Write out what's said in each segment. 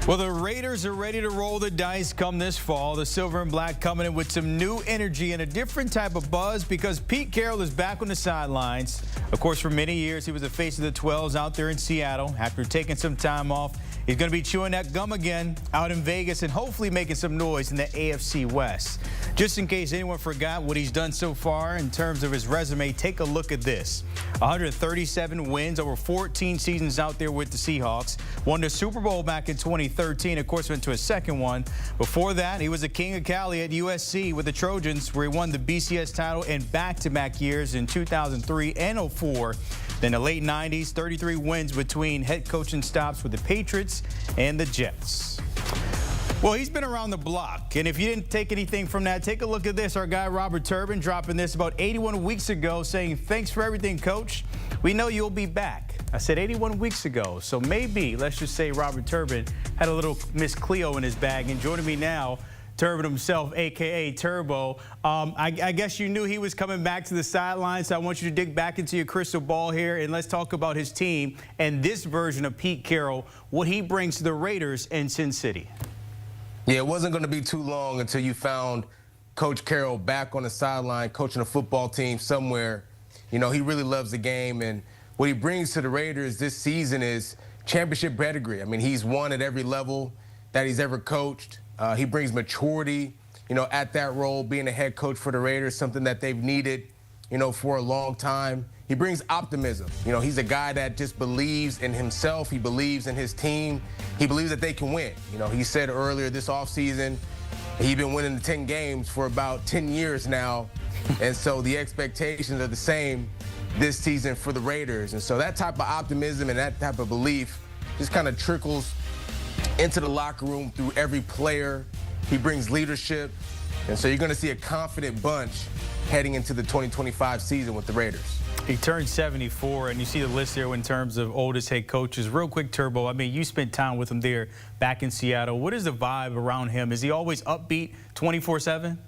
Well, the Raiders are ready to roll the dice come this fall. The Silver and Black coming in with some new energy and a different type of buzz because Pete Carroll is back on the sidelines. Of course, for many years, he was the face of the 12s out there in Seattle. After taking some time off, he's going to be chewing that gum again out in Vegas and hopefully making some noise in the AFC West. Just in case anyone forgot what he's done so far in terms of his resume, take a look at this. 137 wins over 14 seasons out there with the Seahawks. Won the Super Bowl back in 2013. Of course, went to a second one. Before that, he was the king of Cali at USC with the Trojans, where he won the BCS title in back-to-back years in 2003 and 04. Then the late 90s, 33 wins between head coaching stops with the Patriots and the Jets. Well, he's been around the block, and if you didn't take anything from that, take a look at this. Our guy Robert Turbin dropping this about 81 weeks ago saying, "Thanks for everything, Coach. We know you'll be back." I said 81 weeks ago, so maybe, let's just say Robert Turbin had a little Miss Cleo in his bag. And joining me now, Turbin himself, a.k.a. Turbo. I guess you knew he was coming back to the sidelines, so I want you to dig back into your crystal ball here, and let's talk about his team and this version of Pete Carroll, what he brings to the Raiders in Sin City. Yeah, it wasn't going to be too long until you found Coach Carroll back on the sideline coaching a football team somewhere. You know, he really loves the game, and what he brings to the Raiders this season is championship pedigree. I mean, he's won at every level that he's ever coached. He brings maturity, you know, at that role, being a head coach for the Raiders, something that they've needed, you know, for a long time. He brings optimism. You know, he's a guy that just believes in himself. He believes in his team. He believes that they can win. You know, he said earlier this offseason, he's been winning the 10 games for about 10 years now. And so the expectations are the same this season for the Raiders. And so that type of optimism and that type of belief just kind of trickles into the locker room through every player. He brings leadership. And so you're going to see a confident bunch heading into the 2025 season with the Raiders. He turned 74, and you see the list there in terms of oldest head coaches. Real quick, Turbo, I mean, you spent time with him there back in Seattle. What is the vibe around him? Is he always upbeat 24/7?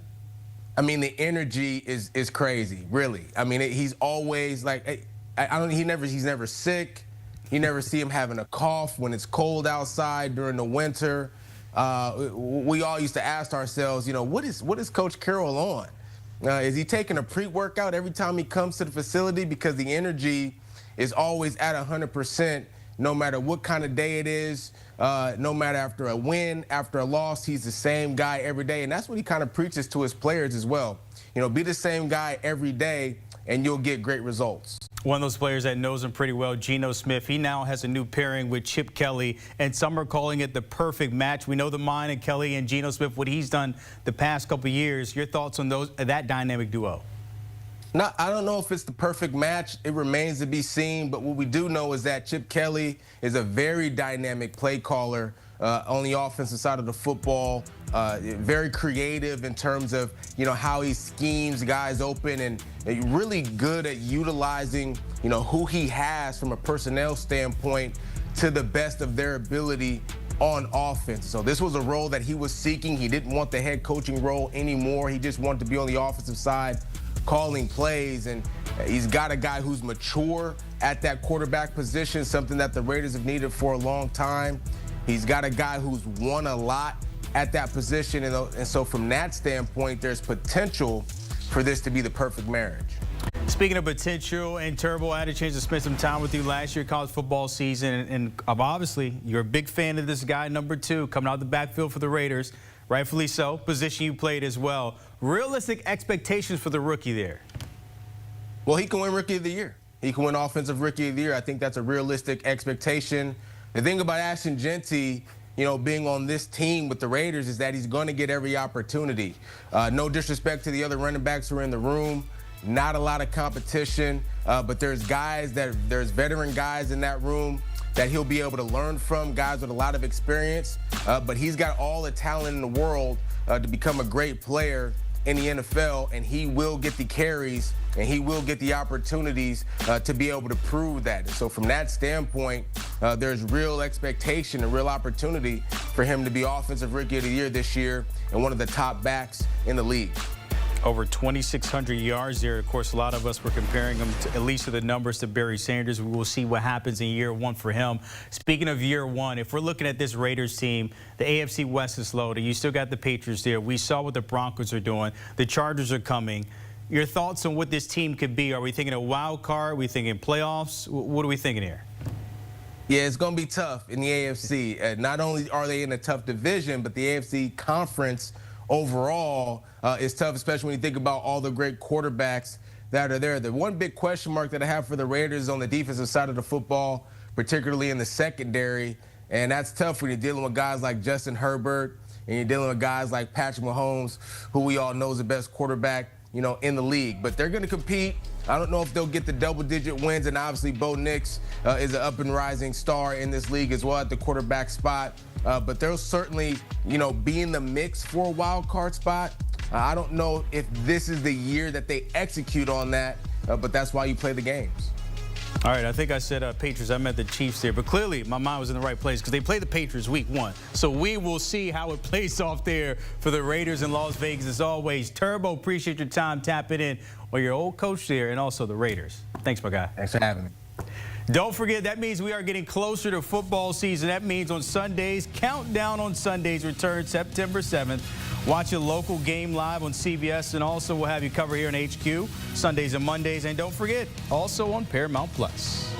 I mean, the energy is crazy, really. I mean, he's always like, he's never sick. You never see him having a cough when it's cold outside during the winter. We all used to ask ourselves, you know, what is Coach Carroll on? Is he taking a pre-workout every time he comes to the facility? Because the energy is always at 100%, no matter what kind of day it is, no matter after a win, after a loss, he's the same guy every day. And that's what he kind of preaches to his players as well. You know, be the same guy every day, and you'll get great results. One of those players that knows him pretty well, Geno Smith, he now has a new pairing with Chip Kelly, and some are calling it the perfect match. We know the mind of Kelly and Geno Smith, what he's done the past couple of years. Your thoughts on that dynamic duo? No, I don't know if it's the perfect match. It remains to be seen. But what we do know is that Chip Kelly is a very dynamic play caller on the offensive side of the football. Very creative in terms of, you know, how he schemes guys open, and really good at utilizing, you know, who he has from a personnel standpoint to the best of their ability on offense. So this was a role that he was seeking. He didn't want the head coaching role anymore. He just wanted to be on the offensive side calling plays, and he's got a guy who's mature at that quarterback position, something that the Raiders have needed for a long time. He's got a guy who's won a lot at that position, and so from that standpoint, there's potential for this to be the perfect marriage. Speaking of potential, and Turbo, I had a chance to spend some time with you last year, college football season, and obviously you're a big fan of this guy, number 2, coming out the backfield for the Raiders. Rightfully so, position you played as well. Realistic expectations for the rookie there? Well, he can win Rookie of the Year. He can win Offensive Rookie of the Year. I think that's a realistic expectation. The thing about Ashton Jeanty, you know, being on this team with the Raiders is that he's going to get every opportunity. No disrespect to the other running backs who are in the room. Not a lot of competition, but there's veteran guys in that room that he'll be able to learn from, guys with a lot of experience. But he's got all the talent in the world to become a great player in the NFL, and he will get the carries and he will get the opportunities to be able to prove that. And so from that standpoint, there's real expectation and real opportunity for him to be Offensive Rookie of the Year this year and one of the top backs in the league. Over 2,600 yards there. Of course, a lot of us were comparing him to, at least to the numbers, to Barry Sanders. We will see what happens in year one for him. Speaking of year one, if we're looking at this Raiders team, the AFC West is loaded. You still got the Patriots there. We saw what the Broncos are doing. The Chargers are coming. Your thoughts on what this team could be? Are we thinking a wild card? Are we thinking playoffs? What are we thinking here? Yeah, it's going to be tough in the AFC. Not only are they in a tough division, but the AFC conference overall is tough, especially when you think about all the great quarterbacks that are there. The one big question mark that I have for the Raiders is on the defensive side of the football, particularly in the secondary. And that's tough when you're dealing with guys like Justin Herbert and you're dealing with guys like Patrick Mahomes, who we all know is the best quarterback, in the league. But they're going to compete. I don't know if they'll get the double-digit wins, and obviously Bo Nix is an up-and-rising star in this league as well at the quarterback spot. But they'll certainly, be in the mix for a wild card spot. I don't know if this is the year that they execute on that, but that's why you play the games. All right, I think I said Patriots. I meant the Chiefs there. But clearly, my mind was in the right place because they play the Patriots week one. So we will see how it plays off there for the Raiders in Las Vegas. As always, Turbo, appreciate your time tapping in with your old coach there and also the Raiders. Thanks, my guy. Thanks for having me. Don't forget, that means we are getting closer to football season. That means on Sundays, Countdown on Sundays returns September 7th. Watch a local game live on CBS, and also we'll have you covered here on HQ Sundays and Mondays. And don't forget, also on Paramount Plus.